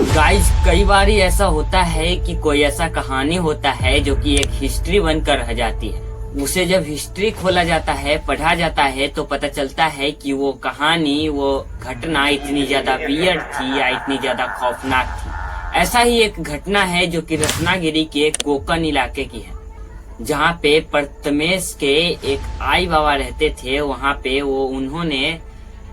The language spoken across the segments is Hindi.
गाइस, कई बार ऐसा होता है कि कोई ऐसा कहानी होता है जो कि एक हिस्ट्री बनकर रह जाती है। उसे जब हिस्ट्री खोला जाता है, पढ़ा जाता है, तो पता चलता है कि वो कहानी, वो घटना इतनी ज्यादा वियर्ड थी या इतनी ज्यादा खौफनाक थी। ऐसा ही एक घटना है जो कि रत्नागिरी के कोकण इलाके की है, जहाँ पे प्रथमेश के एक आई बाबा रहते थे।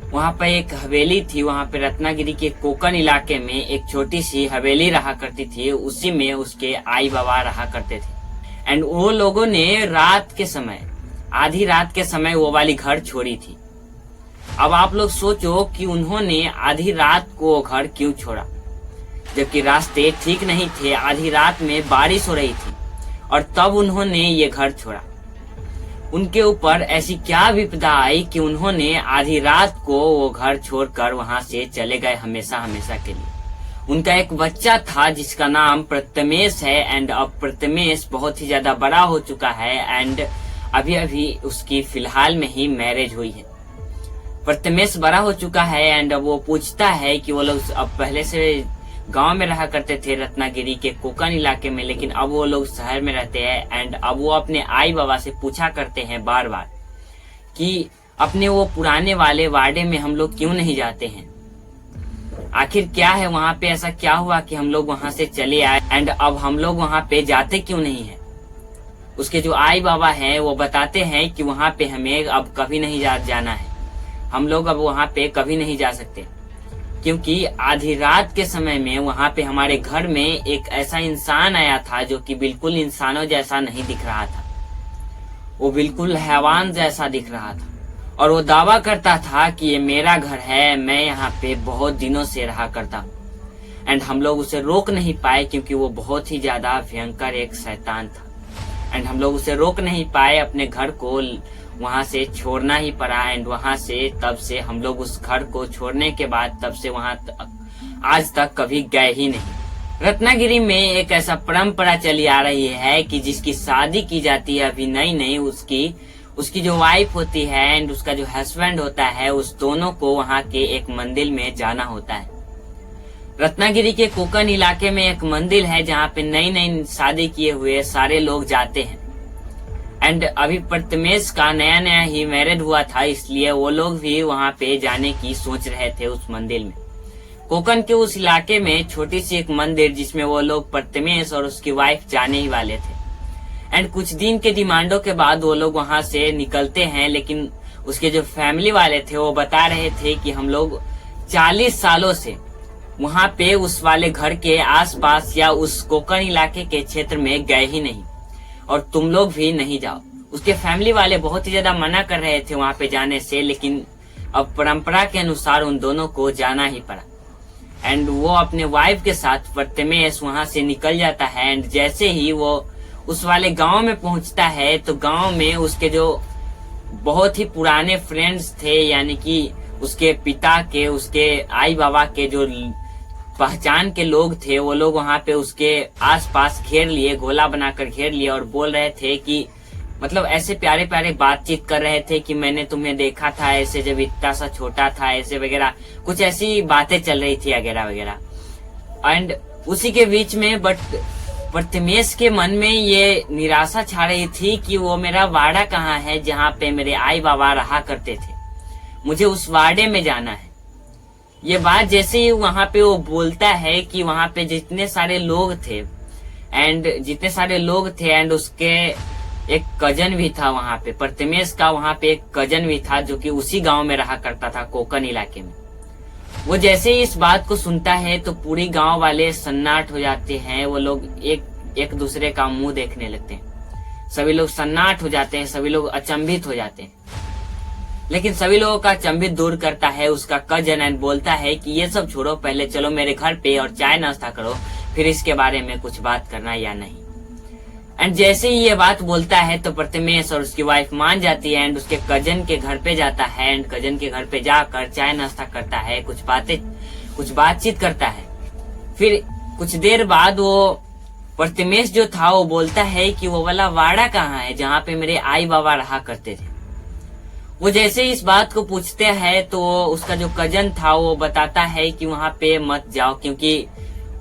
वहाँ पे एक हवेली थी। वहाँ पे रत्नागिरी के कोकण इलाके में एक छोटी सी हवेली रहा करती थी। उसी में उसके आई बाबा रहा करते थे। एंड वो लोगों ने आधी रात के समय वो वाली घर छोड़ी थी। अब आप लोग सोचो कि उन्होंने आधी रात को वो घर क्यों छोड़ा, जबकि रास्ते ठीक नहीं थे, आधी रात में बारिश हो रही थी, और तब उन्होंने ये घर छोड़ा। उनके ऊपर ऐसी क्या विपदा आई कि उन्होंने आधी रात को वो घर छोड़कर वहां से चले गए हमेशा हमेशा के लिए। उनका एक बच्चा था जिसका नाम प्रथमेश है। एंड अब प्रथमेश बहुत ही ज्यादा बड़ा हो चुका है। एंड अभी अभी उसकी फिलहाल में ही मैरिज हुई है। प्रथमेश बड़ा हो चुका है। एंड अब वो पूछता है कि वो लोग अब पहले से गांव में रहा करते थे रत्नागिरी के कोकण इलाके में, लेकिन अब वो लोग शहर में रहते हैं। एंड अब वो अपने आई बाबा से पूछा करते हैं बार बार कि अपने वो पुराने वाले वाड़े में हम लोग क्यों नहीं जाते हैं, आखिर क्या है वहाँ पे, ऐसा क्या हुआ कि हम लोग वहां से चले आए एंड अब हम लोग वहां पे जाते क्यों नहीं है। उसके जो आई बाबा हैं वो बताते हैं कि वहां पे हमें अब कभी नहीं जाना है, हम लोग अब वहां पे कभी नहीं जा सकते, क्योंकि आधी रात के समय में वहां पे हमारे घर में एक ऐसा इंसान आया था जो कि बिल्कुल इंसानों जैसा नहीं दिख रहा था। वो बिल्कुल हैवान जैसा दिख रहा था और वो दावा करता था कि ये मेरा घर है, मैं यहाँ पे बहुत दिनों से रहा करता हूँ। एंड हम लोग उसे रोक नहीं पाए क्योंकि वो बहुत ही ज्यादा भयंकर एक शैतान था। एंड हम लोग उसे रोक नहीं पाए, अपने घर को वहां से छोड़ना ही पड़ा। एंड वहां से तब से हम लोग उस घर को छोड़ने के बाद तब से वहां आज तक कभी गए ही नहीं। रत्नागिरी में एक ऐसा परंपरा चली आ रही है कि जिसकी शादी की जाती है अभी नई नई, उसकी जो वाइफ होती है एंड उसका जो हस्बैंड होता है, उस दोनों को वहां के एक मंदिर में जाना होता है। रत्नागिरी के कोकण इलाके में एक मंदिर है जहाँ पे नई नई शादी किए हुए सारे लोग जाते हैं। एंड अभी प्रथमेश का नया नया ही मैरिड हुआ था, इसलिए वो लोग भी वहां पे जाने की सोच रहे थे उस मंदिर में। कोकण के उस इलाके में छोटी सी एक मंदिर जिसमें वो लोग प्रथमेश और उसकी वाइफ जाने ही वाले थे। एंड कुछ दिन के डिमांडों के बाद वो लोग वहां से निकलते हैं, लेकिन उसके जो फैमिली वाले थे वो बता रहे थे कि हम लोग 40 सालों से वहां पे उस वाले घर के आसपास या उस कोकण इलाके के क्षेत्र में गए ही नहीं, और तुम लोग भी नहीं जाओ। उसके फैमिली वाले बहुत ही ज्यादा मना कर रहे थे वहां पे जाने से, लेकिन अब परंपरा के अनुसार उन दोनों को जाना ही पड़ा। एंड वो अपने वाइफ के साथ प्रथमेश वहां से निकल जाता है। एंड जैसे ही वो उस वाले गांव में पहुंचता है तो गांव में उसके जो बहुत ही पुराने फ्रेंड्स थे, यानी कि उसके पिता के, उसके आई बाबा के जो पहचान के लोग थे, वो लोग वहां पे उसके आसपास घेर लिए, गोला बनाकर घेर लिए और बोल रहे थे कि मतलब ऐसे प्यारे प्यारे बातचीत कर रहे थे कि मैंने तुम्हें देखा था ऐसे जब इतना सा छोटा था, ऐसे वगैरह कुछ ऐसी बातें चल रही थी वगैरह वगैरह। एंड उसी के बीच में प्रथमेश के मन में ये निराशा छा रही थी कि वो मेरा वाड़ा कहाँ है जहाँ पे मेरे आई बाबा रहा करते थे, मुझे उस वाड़े में जाना है। ये बात जैसे ही वहां पे वो बोलता है कि वहां पे जितने सारे लोग थे एंड उसके एक कजन भी था वहां पे, प्रथमेश का वहां पे एक कजन भी था जो कि उसी गांव में रहा करता था कोकण इलाके में। वो जैसे ही इस बात को सुनता है तो पूरी गांव वाले सन्नाट हो जाते हैं। वो लोग एक दूसरे का मुंह देखने लगते हैं, सभी लोग सन्नाट हो जाते हैं, सभी लोग अचंभित हो जाते हैं। लेकिन सभी लोगों का अचंभित दूर करता है उसका कजन एंड बोलता है कि ये सब छोड़ो, पहले चलो मेरे घर पे और चाय नाश्ता करो, फिर इसके बारे में कुछ बात करना या नहीं। एंड जैसे ही ये बात बोलता है तो प्रथमेश और उसकी वाइफ मान जाती है एंड उसके कजन के घर पे जाता है। एंड कजन के घर पे जाकर चाय नाश्ता करता है, कुछ बातचीत करता है। फिर कुछ देर बाद वो प्रथमेश जो था वो बोलता है कि वो वाला वाड़ा कहाँ है जहाँ पे मेरे आई बाबा रहा करते थे। वो जैसे इस बात को पूछते हैं तो उसका जो कजन था वो बताता है कि वहां पे मत जाओ, क्योंकि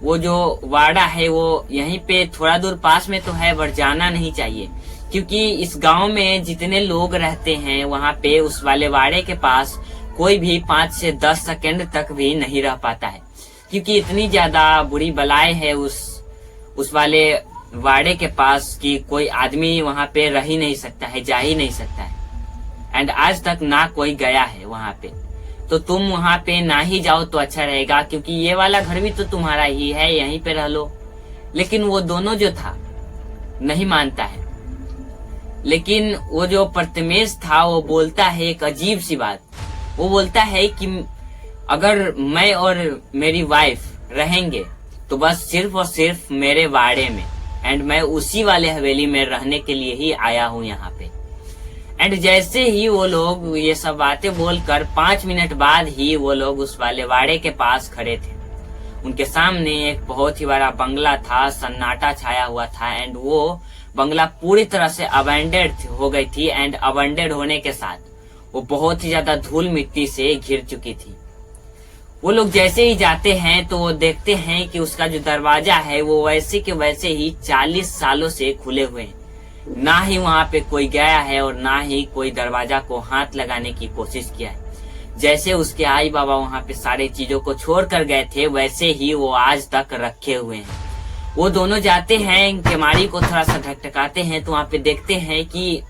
वो जो वाड़ा है वो यहीं पे थोड़ा दूर पास में तो है, बट जाना नहीं चाहिए, क्योंकि इस गांव में जितने लोग रहते हैं वहां पे उस वाले वाड़े के पास कोई भी 5 से 10 सेकंड तक भी नहीं रह पाता है, क्योंकि इतनी ज्यादा बुरी बलाएं है उस वाले वाड़े के पास कि कोई आदमी वहां पे रह ही नहीं सकता है, जा ही नहीं सकता है। एंड आज तक ना कोई गया है वहां पे, तो तुम वहां पे ना ही जाओ तो अच्छा रहेगा, क्योंकि ये वाला घर भी तो तुम्हारा ही है, यहीं पे रह लो। लेकिन वो दोनों जो था नहीं मानता है। लेकिन वो जो प्रथमेश था वो बोलता है एक अजीब सी बात। वो बोलता है कि अगर मैं और मेरी वाइफ रहेंगे तो बस सिर्फ और सिर्फ मेरे वाड़े में, एंड मैं उसी वाले हवेली में रहने के लिए ही आया हूँ यहाँ पे। एंड जैसे ही वो लोग ये सब बातें बोलकर 5 मिनट बाद ही वो लोग उस वाले वाड़े के पास खड़े थे। उनके सामने एक बहुत ही बड़ा बंगला था, सन्नाटा छाया हुआ था, एंड वो बंगला पूरी तरह से अबैंडेड हो गई थी। एंड अबैंडेड होने के साथ वो बहुत ही ज्यादा धूल मिट्टी से घिर चुकी थी। वो लोग जैसे ही जाते हैं तो वो देखते हैं कि उसका जो दरवाजा है वो वैसे के वैसे ही 40 सालों से खुले हुए हैं। ना ही वहां पे कोई गया है और ना ही कोई दरवाजा को हाथ लगाने की कोशिश किया है। जैसे उसके आई बाबा वहां पे सारे चीजों को छोड़ कर गए थे, वैसे ही वो आज तक रखे हुए हैं। वो दोनों जाते हैं, केमारी को थोड़ा सा ढकढकाते हैं तो वहां पे देखते हैं कि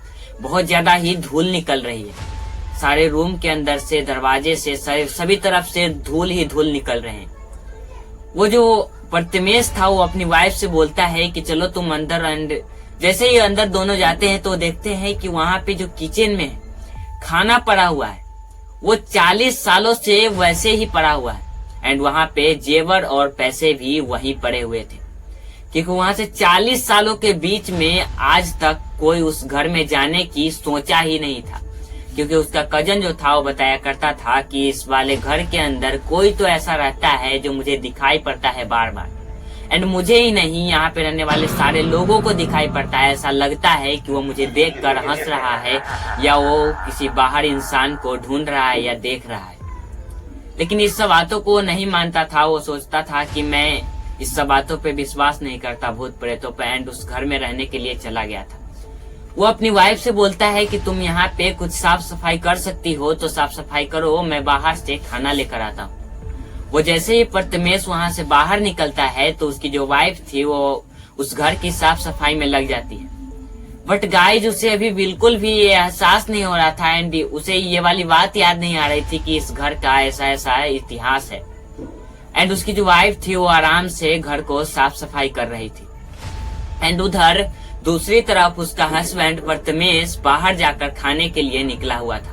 बहुत ज्यादा ही धूल निकल रही है। सारे रूम के अंदर से, दरवाजे से, सभी तरफ से धूल ही धूल निकल रहे हैं। वो जो प्रथमेश था वो अपनी वाइफ से बोलता है कि चलो तुम अंदर। एंड जैसे ही अंदर दोनों जाते हैं तो देखते हैं कि वहां पे जो किचन में खाना पड़ा हुआ है वो 40 सालों से वैसे ही पड़ा हुआ है। एंड वहां पे जेवर और पैसे भी वहीं पड़े हुए थे, क्योंकि वहां से 40 सालों के बीच में आज तक कोई उस घर में जाने की सोचा ही नहीं था। क्योंकि उसका कजन जो था वो बताया करता था कि इस वाले घर के अंदर कोई तो ऐसा रहता है जो मुझे दिखाई पड़ता है बार बार, एंड मुझे ही नहीं, यहाँ पे रहने वाले सारे लोगों को दिखाई पड़ता है। ऐसा लगता है कि वो मुझे देखकर हंस रहा है या वो किसी बाहर इंसान को ढूंढ रहा है या देख रहा है। लेकिन इस सब बातों को नहीं मानता था। वो सोचता था कि मैं इस सब बातों पे विश्वास नहीं करता, भूत प्रेतों पे, एंड उस घर में रहने के लिए चला गया था। वो अपनी वाइफ से बोलता है कि तुम यहाँ पे कुछ साफ सफाई कर सकती हो तो साफ सफाई करो, मैं बाहर से खाना लेकर आता हूँ। वो जैसे ही प्रथमेश वहां से बाहर निकलता है तो उसकी जो वाइफ थी वो उस घर की साफ सफाई में लग जाती है। बट गाइस उसे अभी बिल्कुल भी ये एहसास नहीं हो रहा था, एंड उसे ये वाली बात याद नहीं आ रही थी कि इस घर का ऐसा ऐसा इतिहास है। एंड उसकी जो वाइफ थी वो आराम से घर को साफ सफाई कर रही थी। एंड उधर दूसरी तरफ उसका हस्बैंड प्रथमेश बाहर जाकर खाने के लिए निकला हुआ था।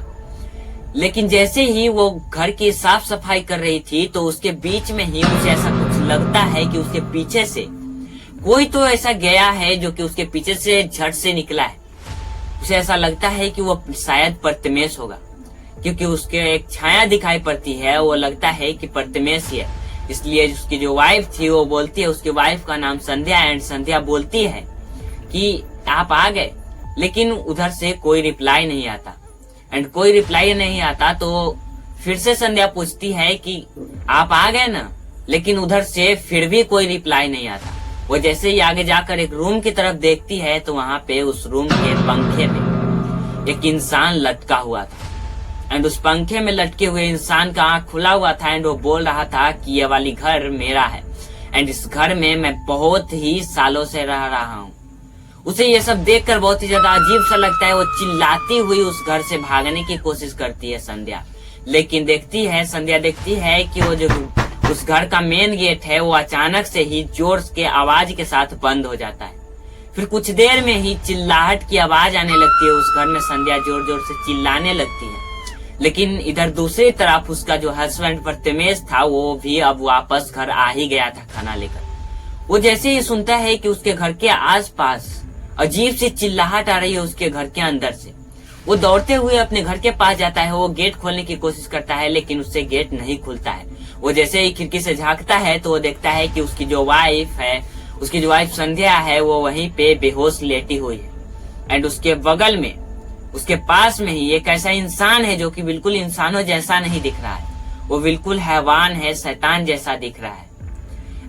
लेकिन जैसे ही वो घर की साफ सफाई कर रही थी तो उसके बीच में ही उसे ऐसा कुछ लगता है कि उसके पीछे से कोई तो ऐसा गया है जो कि उसके पीछे से झट से निकला है। उसे ऐसा लगता है कि वो शायद प्रथमेश होगा, क्योंकि उसके एक छाया दिखाई पड़ती है। वो लगता है कि प्रथमेश ही है। इसलिए उसकी जो वाइफ थी वो बोलती है, उसकी वाइफ का नाम संध्या, एंड संध्या बोलती है कि आप आ गए। लेकिन उधर से कोई रिप्लाई नहीं आता। एंड कोई रिप्लाई नहीं आता तो फिर से संध्या पूछती है कि आप आ गए ना, लेकिन उधर से फिर भी कोई रिप्लाई नहीं आता। वो जैसे ही आगे जाकर एक रूम की तरफ देखती है तो वहां पे उस रूम के पंखे पे एक इंसान लटका हुआ था। एंड उस पंखे में लटके हुए इंसान का आंख खुला हुआ था, एंड वो बोल रहा था कि ये वाली घर मेरा है, एंड इस घर में मैं बहुत ही सालों से रह रहा हूँ। उसे ये सब देखकर बहुत ही ज्यादा अजीब सा लगता है। वो चिल्लाती हुई उस घर से भागने की कोशिश करती है संध्या, लेकिन संध्या देखती है कि वो जो उस घर का मेन गेट है वो अचानक से ही जोर के आवाज के साथ बंद हो जाता है। फिर कुछ देर में ही चिल्लाहट की आवाज आने लगती है। उस घर में संध्या जोर जोर से चिल्लाने लगती है। लेकिन इधर दूसरी तरफ उसका जो हस्बैंड प्रथमेश था वो भी अब वापस घर आ ही गया था खाना लेकर। वो जैसे ही सुनता है कि उसके घर के आसपास अजीब सी चिल्लाहट आ रही है उसके घर के अंदर से, वो दौड़ते हुए अपने घर के पास जाता है। वो गेट खोलने की कोशिश करता है लेकिन उससे गेट नहीं खुलता है। वो जैसे ही खिड़की से झांकता है तो वो देखता है कि उसकी जो वाइफ संध्या है वो वहीं पे बेहोश लेटी हुई है। एंड उसके बगल में, उसके पास में ही एक ऐसा इंसान है जो कि बिल्कुल इंसानों जैसा नहीं दिख रहा है। वो बिल्कुल हैवान है, शैतान जैसा दिख रहा है।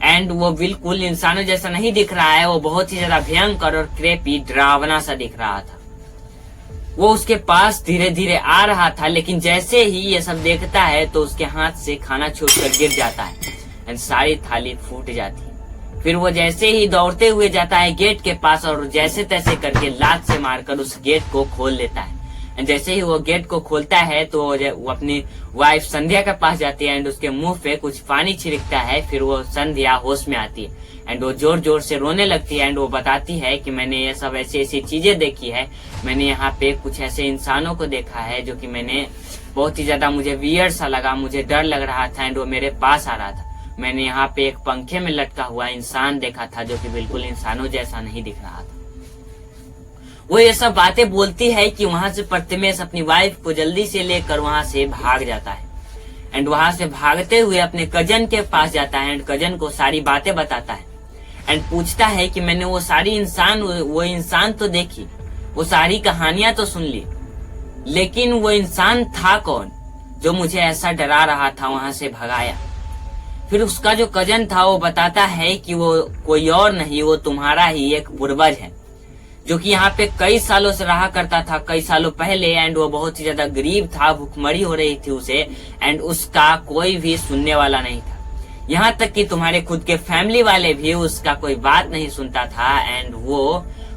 एंड वो बिल्कुल इंसानों जैसा नहीं दिख रहा है, वो बहुत ही ज्यादा भयंकर और क्रेपी डरावना सा दिख रहा था। वो उसके पास धीरे धीरे आ रहा था, लेकिन जैसे ही ये सब देखता है तो उसके हाथ से खाना छूटकर गिर जाता है एंड सारी थाली फूट जाती है। फिर वो जैसे ही दौड़ते हुए जाता है गेट के पास और जैसे तैसे करके लात से मारकर उस गेट को खोल लेता है। एंड जैसे ही वो गेट को खोलता है तो वो अपनी वाइफ संध्या के पास जाती है एंड उसके मुंह पे कुछ पानी छिड़कता है। फिर वो संध्या होश में आती है एंड वो जोर जोर से रोने लगती है एंड वो बताती है कि मैंने ये सब ऐसी ऐसी चीजें देखी है, मैंने यहाँ पे कुछ ऐसे इंसानों को देखा है जो कि मैंने बहुत ही ज्यादा मुझे वियर्ड सा लगा, मुझे डर लग रहा था एंड वो मेरे पास आ रहा था। मैंने यहाँ पे एक पंखे में लटका हुआ इंसान देखा था जो कि बिल्कुल इंसानों जैसा नहीं दिख रहा था। वो ये सब बातें बोलती है कि वहां से प्रथमेश अपनी वाइफ को जल्दी से लेकर वहां से भाग जाता है एंड वहां से भागते हुए अपने कजन के पास जाता है एंड कजन को सारी बातें बताता है एंड पूछता है कि मैंने वो इंसान तो देखी, वो सारी कहानियां तो सुन ली, लेकिन वो इंसान था कौन जो मुझे ऐसा डरा रहा था, वहां से भगाया। फिर उसका जो कजन था वो बताता है कि वो कोई और नहीं, वो तुम्हारा ही एक पूर्वज है जो कि यहाँ पे कई सालों से रहा करता था, कई सालों पहले। एंड वो बहुत ही ज्यादा गरीब था, भूखमरी हो रही थी उसे एंड उसका कोई भी सुनने वाला नहीं था। यहाँ तक कि तुम्हारे खुद के फैमिली वाले भी उसका कोई बात नहीं सुनता था एंड वो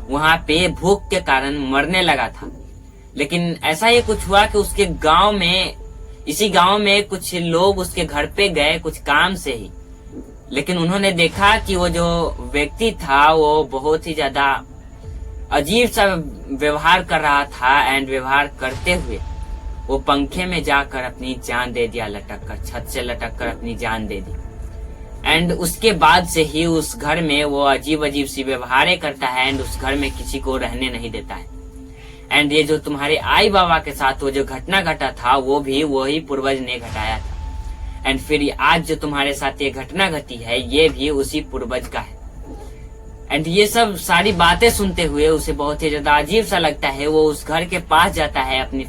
वहाँ पे भूख के कारण मरने लगा था। लेकिन ऐसा ही कुछ हुआ कि उसके गांव में, इसी गांव में कुछ लोग उसके घर पे गए कुछ काम से ही, लेकिन उन्होंने देखा कि वो जो व्यक्ति था वो बहुत ही ज्यादा अजीब सा व्यवहार कर रहा था एंड व्यवहार करते हुए वो पंखे में जाकर अपनी जान दे दिया, लटक कर, छत से लटक कर अपनी जान दे दी। एंड उसके बाद से ही उस घर में वो अजीब अजीब सी व्यवहारें करता है एंड उस घर में किसी को रहने नहीं देता है। एंड ये जो तुम्हारे आई बाबा के साथ वो जो घटना घटा था वो भी वही पूर्वज ने घटाया था एंड फिर आज जो तुम्हारे साथ ये घटना घटी है ये भी उसी पूर्वज का है। एंड ये सब सारी बातें सुनते हुए उसे बहुत ही ज्यादा अजीब सा लगता है। वो उस घर के पास जाता है अपनी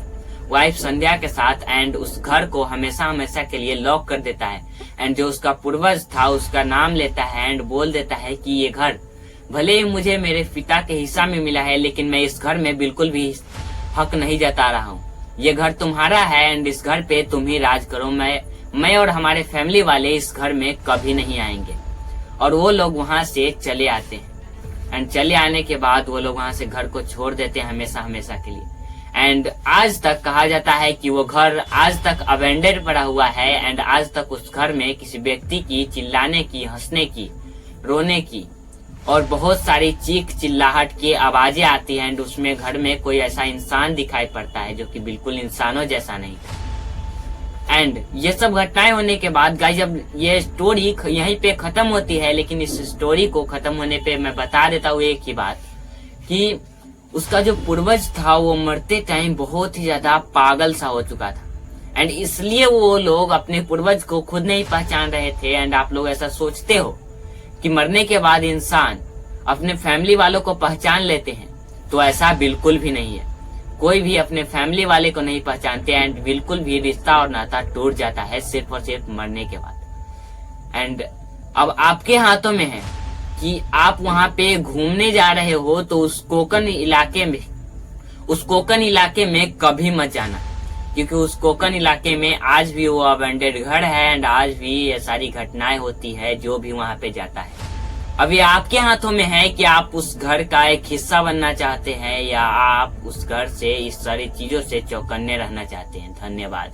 वाइफ संध्या के साथ एंड उस घर को हमेशा हमेशा के लिए लॉक कर देता है एंड जो उसका पूर्वज था उसका नाम लेता है एंड बोल देता है कि ये घर भले ही मुझे मेरे पिता के हिस्सा में मिला है, लेकिन मैं इस घर में बिल्कुल भी हक नहीं जता रहा हूँ। ये घर तुम्हारा है एंड इस घर पे तुम ही राज करो, मैं और हमारे फैमिली वाले इस घर में कभी नहीं आएंगे। और वो लोग वहां से चले आते हैं एंड चले आने के बाद वो लोग वहां से घर को छोड़ देते हैं हमेशा हमेशा के लिए। एंड आज तक कहा जाता है कि वो घर आज तक अबेंडेड पड़ा हुआ है एंड आज तक उस घर में किसी व्यक्ति की चिल्लाने की, हंसने की, रोने की और बहुत सारी चीख चिल्लाहट की आवाजें आती हैं एंड उसमें घर में कोई ऐसा इंसान दिखाई पड़ता है जो कि बिल्कुल इंसानों जैसा नहीं था। एंड ये सब घटनाएं होने के बाद गाइस जब ये स्टोरी यहीं पे खत्म होती है, लेकिन इस स्टोरी को खत्म होने पे मैं बता देता हूँ एक ही बात कि उसका जो पूर्वज था वो मरते टाइम बहुत ही ज्यादा पागल सा हो चुका था एंड इसलिए वो लोग अपने पूर्वज को खुद नहीं पहचान रहे थे। एंड आप लोग ऐसा सोचते हो कि मरने के बाद इंसान अपने फैमिली वालों को पहचान लेते हैं, तो ऐसा बिल्कुल भी नहीं है। कोई भी अपने फैमिली वाले को नहीं पहचानते एंड बिल्कुल भी रिश्ता और नाता टूट जाता है सिर्फ और सिर्फ मरने के बाद। एंड अब आपके हाथों में है कि आप वहां पे घूमने जा रहे हो तो उस कोकन इलाके में कभी मत जाना, क्योंकि उस कोकन इलाके में आज भी वो अबेंडेड घर है एंड आज भी ये सारी घटनाएं होती है जो भी वहां पे जाता है। अब ये आपके हाथों में है कि आप उस घर का एक हिस्सा बनना चाहते हैं या आप उस घर से इस सारी चीजों से चौकन्ने रहना चाहते हैं। धन्यवाद।